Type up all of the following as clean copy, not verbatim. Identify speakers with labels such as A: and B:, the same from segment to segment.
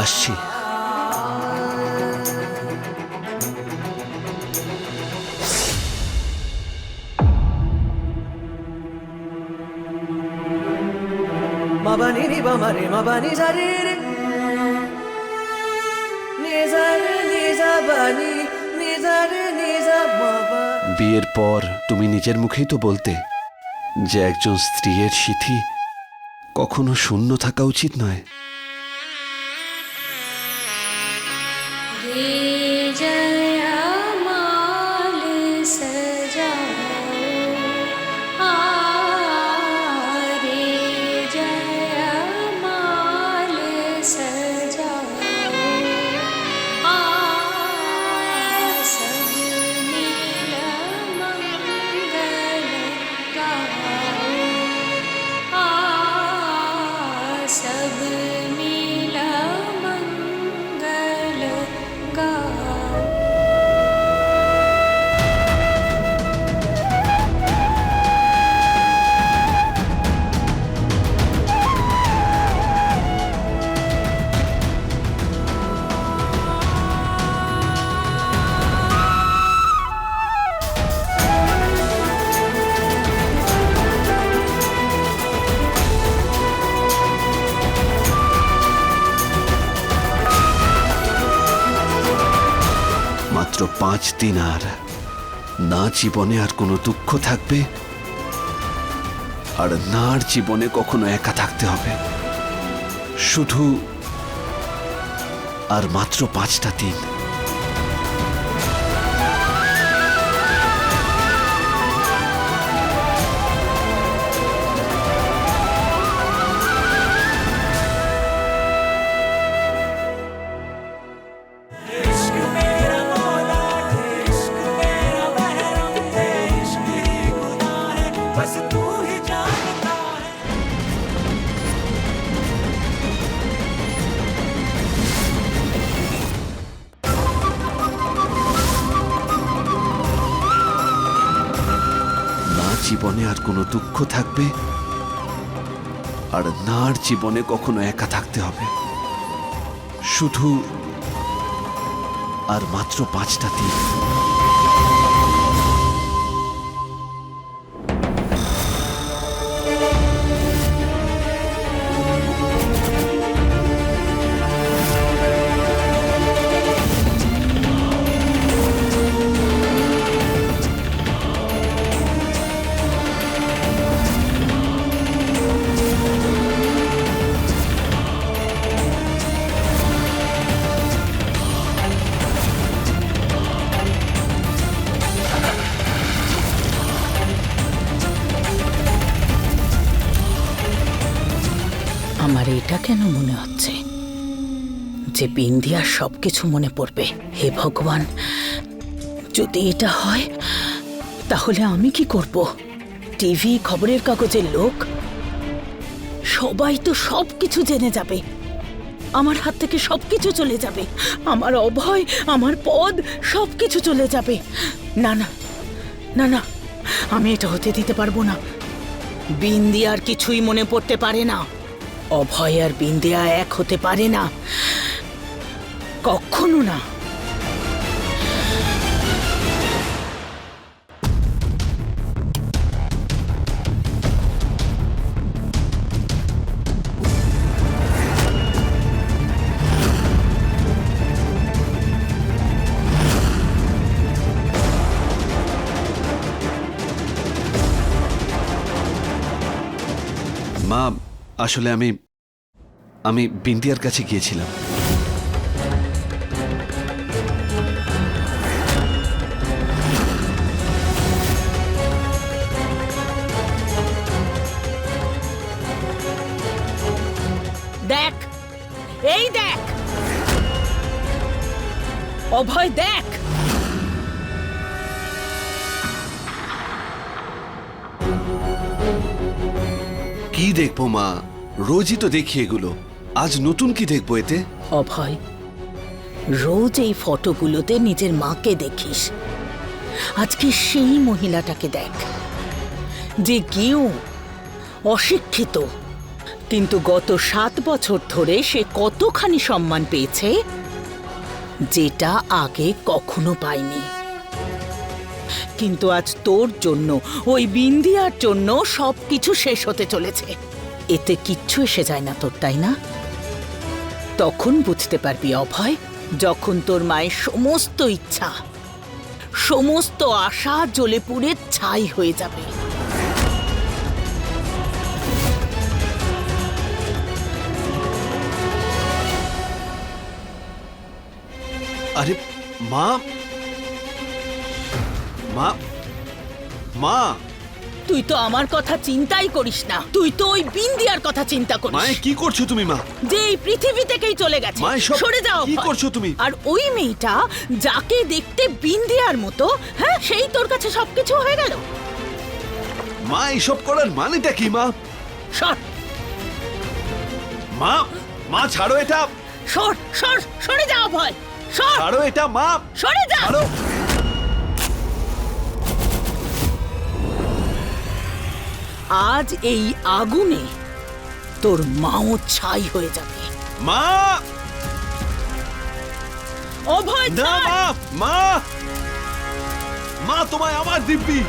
A: আসছি।
B: মাবানি রে বামারে মাবানি জারে রে নিজারে নিজাবানি নিজারে নিজা মাবা।
A: বিয়ের পর তুমি নিজের মুখেই তো বলতে যে একজন স্ত্রীর সিথি কখনো শূন্য থাকা উচিত নয়। মাত্র 5 দিন, আর না জীবনে আর কোনো দুঃখ থাকবে, আর না আর জীবনে কখনো একা থাকতে হবে। শুধু আর মাত্র 5টা দিন। জীবনে আর কোনো দুঃখ থাকবে, আর না আর জীবনে কখনো একা থাকতে হবে। শুধু আর মাত্র 5টা দিন।
C: আমার এটা কেন মনে হচ্ছে যে বিন্দিয়ার সবকিছু মনে পড়বে? হে ভগবান, যদি এটা হয় তাহলে আমি কি করব? টিভি, খবরের কাগজের লোক সবাই তো সবকিছু জেনে যাবে, আমার হাত থেকে সবকিছু চলে যাবে, আমার অভয়, আমার পদ সবকিছু চলে যাবে। না না না না, আমি এটা হতে দিতে পারবো না। বিন্দিয়ার কিছুই মনে পড়তে পারে না। অভয় আর বিন্দিয়া এক হতে পারে না, কখনো না।
A: মা, আসলে আমি বিন্দিয়ার কাছে গিয়েছিলাম।
C: দেখ, এই দেখ অভয়, দেখ।
A: কি দেখবো মা? রোজই তো দেখি এগুলো, আজ নতুন কি দেখবো এতে?
C: অভয়, রোজ এই ফটোগুলোতে নিজের মাকে দেখিস, আজকে সেই মহিলাটাকে দেখ, যে কেউ অশিক্ষিত, কিন্তু গত 7 বছর ধরে সে কতখানি সম্মান পেয়েছে যেটা আগে কখনো পায়নি। কিন্তু আজ তোর জন্য, ওই বিন্দিয়ার জন্য সবকিছু শেষ হতে চলেছে। এতে কিচ্ছু এসে যায় না তোর, তাই না? তখন বুঝতে পারবি অভয়, যখন তোর মায়ের সমস্ত ইচ্ছা, সমস্ত আশা জ্বলে পুড়ে ছাই হয়ে যাবে।
A: আরে মা, মা, মা,
C: তুই তো আমার কথা চিন্তাই করিস না, তুই তো ওই বিন্দিয়ার কথা চিন্তা করিস।
A: মায়ে কি করছো তুমি মা?
C: যে এই পৃথিবী থেকেই চলে গেছে।
A: মা, এসব
C: সরে যাও।
A: কি
C: অভয়।
A: করছো তুমি?
C: আর ওই মেয়েটা যাকে দেখতে বিন্দিয়ার মতো, হ্যাঁ, সেই তোর কাছে সবকিছু হয়ে গেল।
A: মা, এসব করার মানেটা কি মা?
C: সর
A: মা, মা ছাড়ো এটা,
C: সর সর, সরে যাও ভয়, সর,
A: ছাড়ো এটা মা,
C: সরে যা।
A: ছাড়ো।
C: আজ এই আগুনে তোর মাও ছাই হয়ে যাবে।
A: মা,
C: অভয়
A: না
C: ছাড়।
A: মা, মা, মা তোমায় আমার দিব্যি।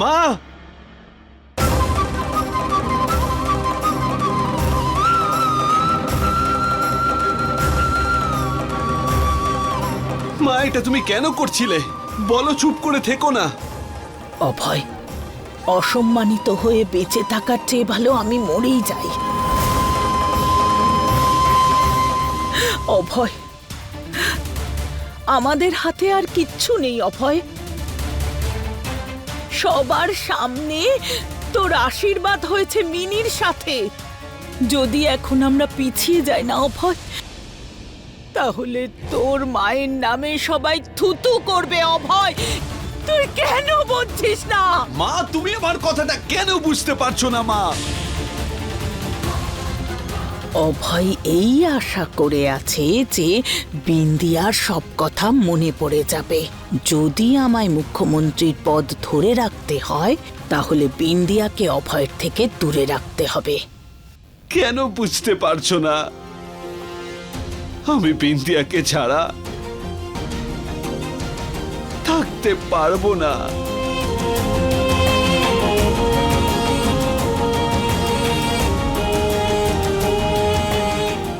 A: মা, মা, এটা তুমি কেন করছিলে? বলো, চুপ করে থেকো না।
C: অভয়, অসম্মানিত হয়ে বেঁচে থাকার চেয়ে ভালো আমি মরেই যাই। অভয়, আমাদের হাতে আর কিচ্ছু নেই অভয়। সবার সামনে তোর আশীর্বাদ হয়েছে মিনির সাথে। যদি এখন আমরা পিছিয়ে যাই না অভয়, তাহলে তোর মায়ের নামে সবাই থুতু করবে। অভয়, তুই কেন বুঝছিস না?
A: মা, তুমি আমার কথাটা কেন বুঝতে পারছো না মা?
C: অভয় এই আশা করে আছে যে বিন্দিয়ার সব কথা মনে পড়ে যাবে। যদি আমায় মুখ্যমন্ত্রীর পদ ধরে রাখতে হয়, তাহলে বিন্দিয়াকে অভয়ের থেকে দূরে রাখতে হবে।
A: কেন বুঝতে পারছো না? আমি বিন্দিয়াকে ছাড়া থাকতে পারবো না।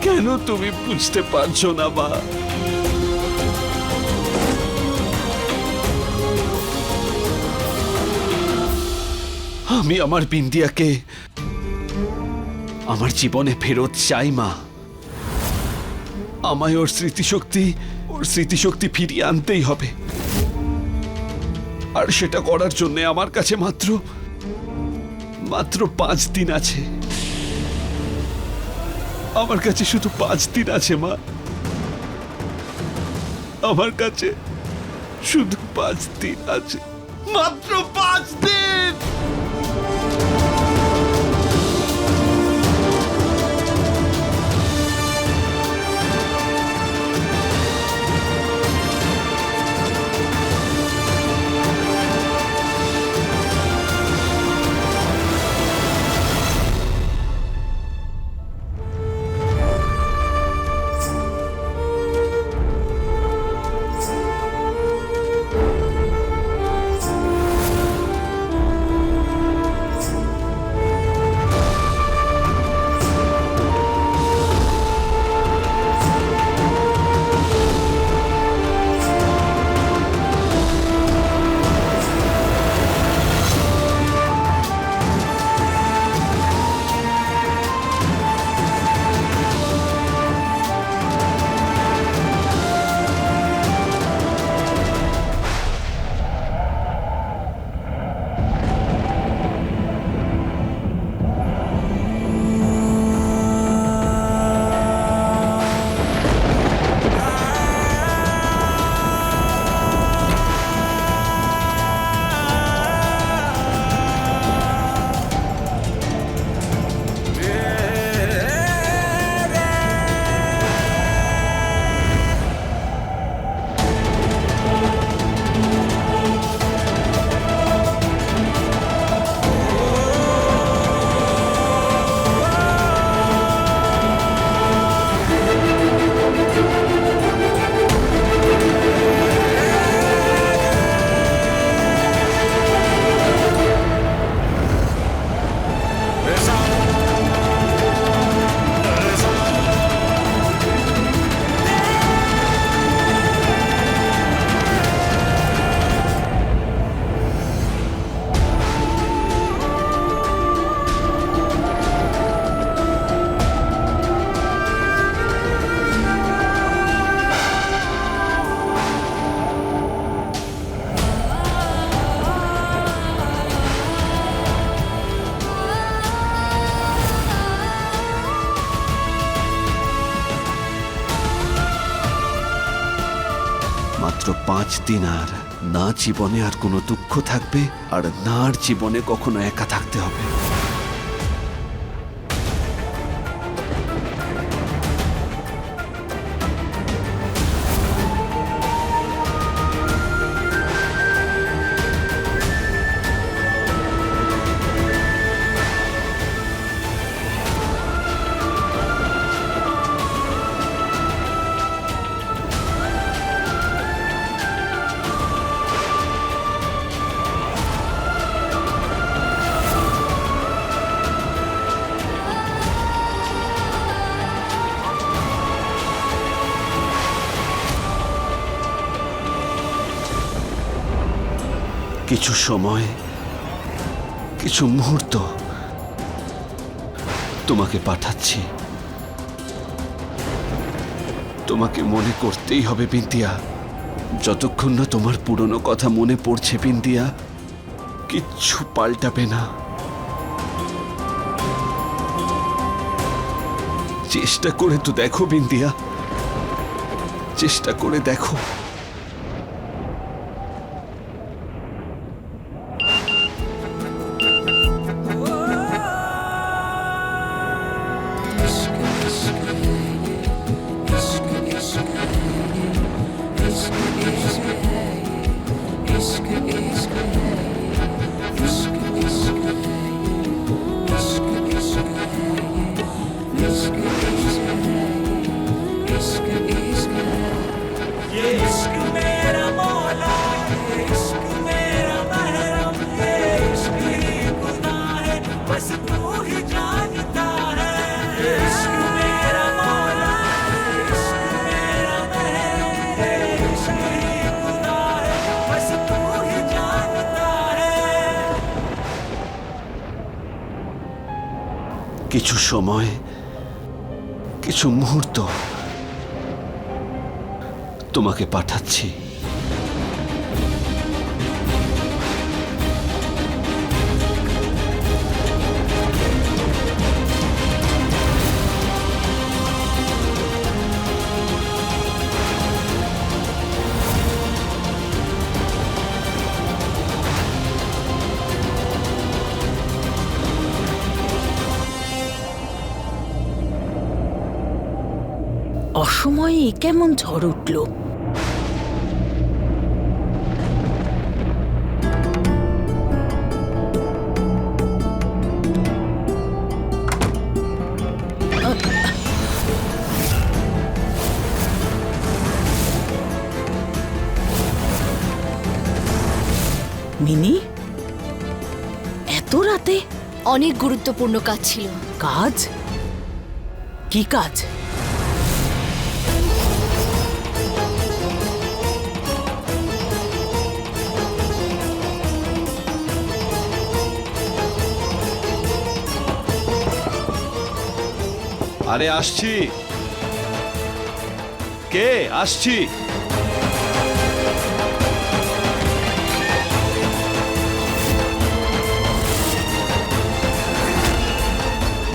A: কেন তুমি বুঝতে পারছো না মা? আমি আমার বিন্দিয়াকে আমার জীবনে ফেরত চাই মা। আমায় ওর স্মৃতিশক্তি ফিরিয়ে আনতেই হবে। আর সেটা করার জন্য আমার কাছে মাত্র 5 দিন আছে। আমার কাছে শুধু 5 দিন আছে মা। আমার কাছে শুধু 5 দিন আছে, মাত্র 5 দিন। 5 দিন আর না জীবনে আর কোনো দুঃখ থাকবে, আর না আর জীবনে কখনো একা থাকতে হবে। কিছু সময়, কিছু মুহূর্ত তোমাকে পাঠাচ্ছি। তোমাকে মনে করতেই হবে বিন্দিয়া। যতক্ষণ না তোমার পুরনো কথা মনে পড়ছে বিন্দিয়া, কিচ্ছু পাল্টাবে না। চেষ্টা করে তো দেখো বিন্দিয়া, চেষ্টা করে দেখো। কিছু সময়, কিছু মুহূর্ত তোমাকে পাঠাচ্ছি।
C: অসময়ে কেমন ঝড় উঠল। মিনি, এত রাতে?
D: অনেক গুরুত্বপূর্ণ কাজ ছিল।
C: কাজ? কি কাজ?
A: আরে আসছি। কে? আসছি।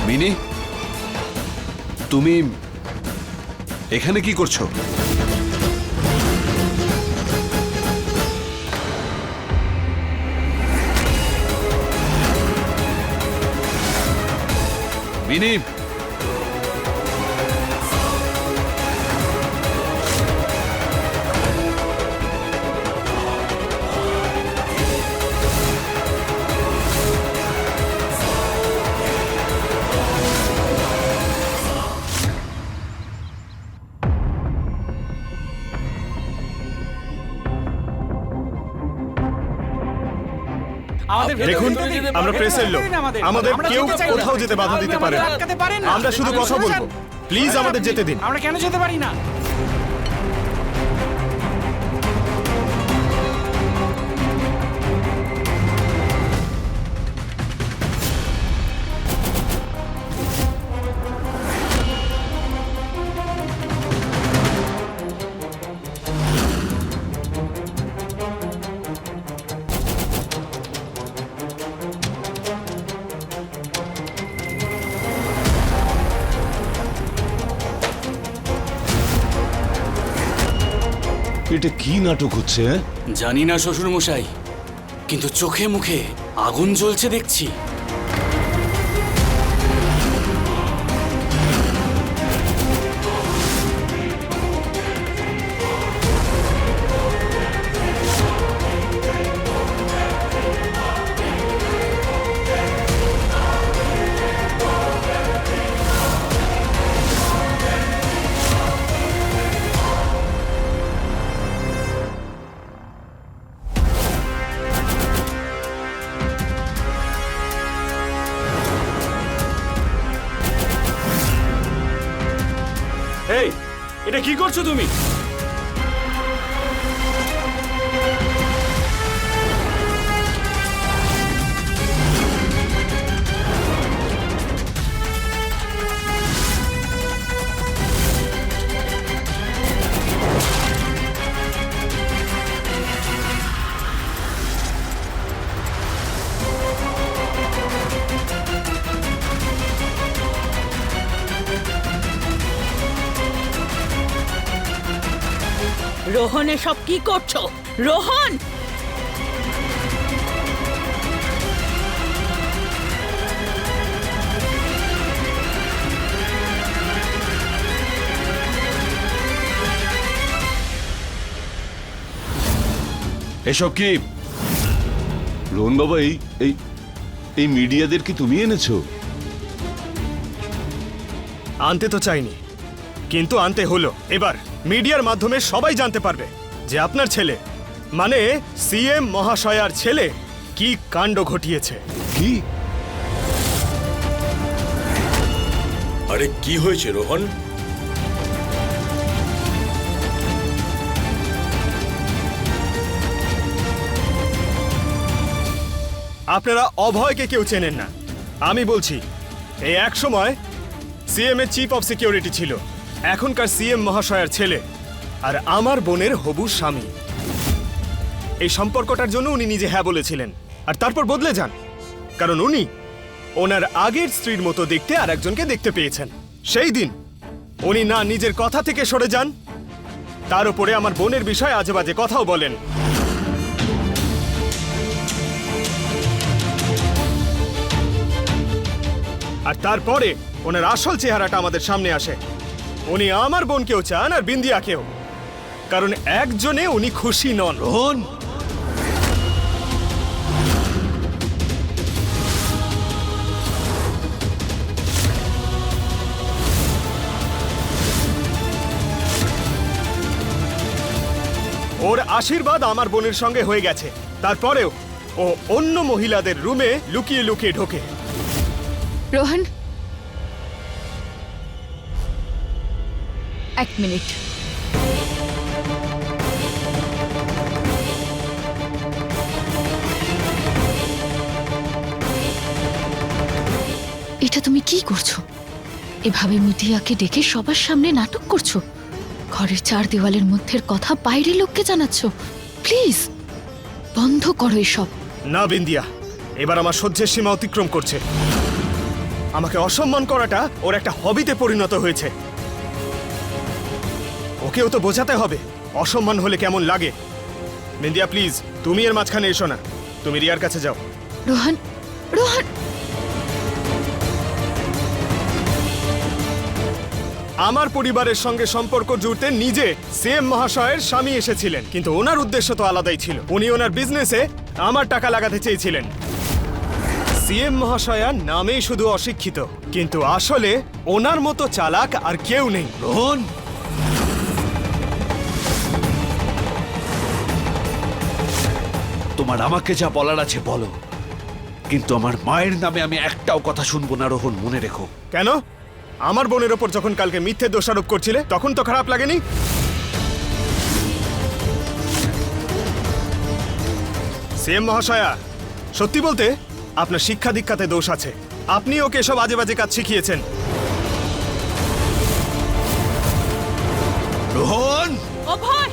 A: মিনি, তুমি এখানে কি করছো? মিনি,
E: দেখুন, আমরা প্রেসের লোক, আমাদের কেউ কোথাও যেতে বাধা দিতে পারে না। আমরা শুধু কথা বলবো, প্লিজ আমাদের যেতে দিন।
F: আমরা কেন যেতে পারি না? এটা কি নাটক হচ্ছে?
G: জানি না শ্বশুর মশাই, কিন্তু চোখে মুখে আগুন জ্বলছে দেখছি। এই, এটা কি করছো তুমি?
C: রোহন এসব কি করছো? রোহন!
A: এসব কি?
F: রোহন বাবা, এই মিডিয়াদের কি তুমি এনেছো?
E: আনতে তো চাইনি, কিন্তু আনতে হলো। এবার মিডিয়ার মাধ্যমে সবাই জানতে পারবে যে আপনার ছেলে, মানে সিএম মহাশয়ার ছেলে, কি কাণ্ড ঘটিয়েছে।
F: কি?
H: আরে কি হয়েছে রোহন?
E: আপনারা অভয়কে কেউ চেনেন না। আমি বলছি, এই এক সময় সিএম এর চিফ অফ সিকিউরিটি ছিল, এখনকার সিএম মহাশয়ের ছেলে, আর আমার বোনের হবু স্বামী। এই সম্পর্কটার জন্য উনি নিজে হ্যাঁ বলেছিলেন, আর তারপর বদলে যান, কারণ উনি ওনার আগের স্ত্রীর মতো দেখতে আর একজনকে দেখতে পেয়েছেন। সেই দিন উনি না নিজের কথা থেকে সরে যান, তার উপরে আমার বোনের বিষয়ে আজে বাজে কথাও বলেন। আর তারপরে ওনার আসল চেহারাটা আমাদের সামনে আসে। উনি আমার বোনকেও চান আর বিন্দিয়াকেও, কারণ একজনে উনি খুশি নন।
A: রোহন,
E: ওর আশীর্বাদ আমার বোনের সঙ্গে হয়ে গেছে, তারপরেও ও অন্য মহিলাদের রুমে লুকিয়ে লুকিয়ে ঢোকে।
D: রোহন, এক মিনিট। এটা তুমি কি করছো? এভাবে মিডিয়াকে ডেকে সবার সামনে নাটক করছো? ঘরের চার দেওয়ালের মধ্যের কথা বাইরে লোককে জানাচ্ছ? প্লিজ বন্ধ করো এসব।
E: না বিন্দিয়া, এবার আমার সহ্যের সীমা অতিক্রম করছে। আমাকে অসম্মান করাটা ওর একটা হবিতে পরিণত হয়েছে। ওকেও তো বোঝাতে হবে অসম্মান হলে কেমন লাগে। বিন্দিয়া প্লিজ, তুমি এর মাঝখানে এসো না, তুমি রিয়ার কাছে যাও।
D: রোহন, রোহন,
E: আমার পরিবারের সঙ্গে সম্পর্ক জুড়তে নিজে সিএম মহাশয়ের স্বামী এসেছিলেন, কিন্তু ওনার উদ্দেশ্য তো আলাদাই ছিল। উনি ওনার বিজনেসে আমার টাকা লাগাতে চেয়েছিলেন। সিএম মহাশয়া নামেই শুধু অশিক্ষিত, কিন্তু আসলে ওনার মতো চালাক আর কেউ নেই।
A: রোহন, তোমার আমাকে যা বলার আছে বলো, কিন্তু আমার মায়ের নামে আমি একটাও কথা শুনবো না। রোহন, মনে রেখো।
E: কেন? আমার বোনের ওপর যখন কালকে মিথ্যে দোষারোপ করছিলে তখন তো খারাপ লাগেনি? সিএম মহাশয়া, সত্যি বলতে আপনার শিক্ষা দীক্ষাতে দোষ আছে। আপনি ওকে সব আজে বাজে কাজ শিখিয়েছেন।
A: রোহন,
C: অভয়!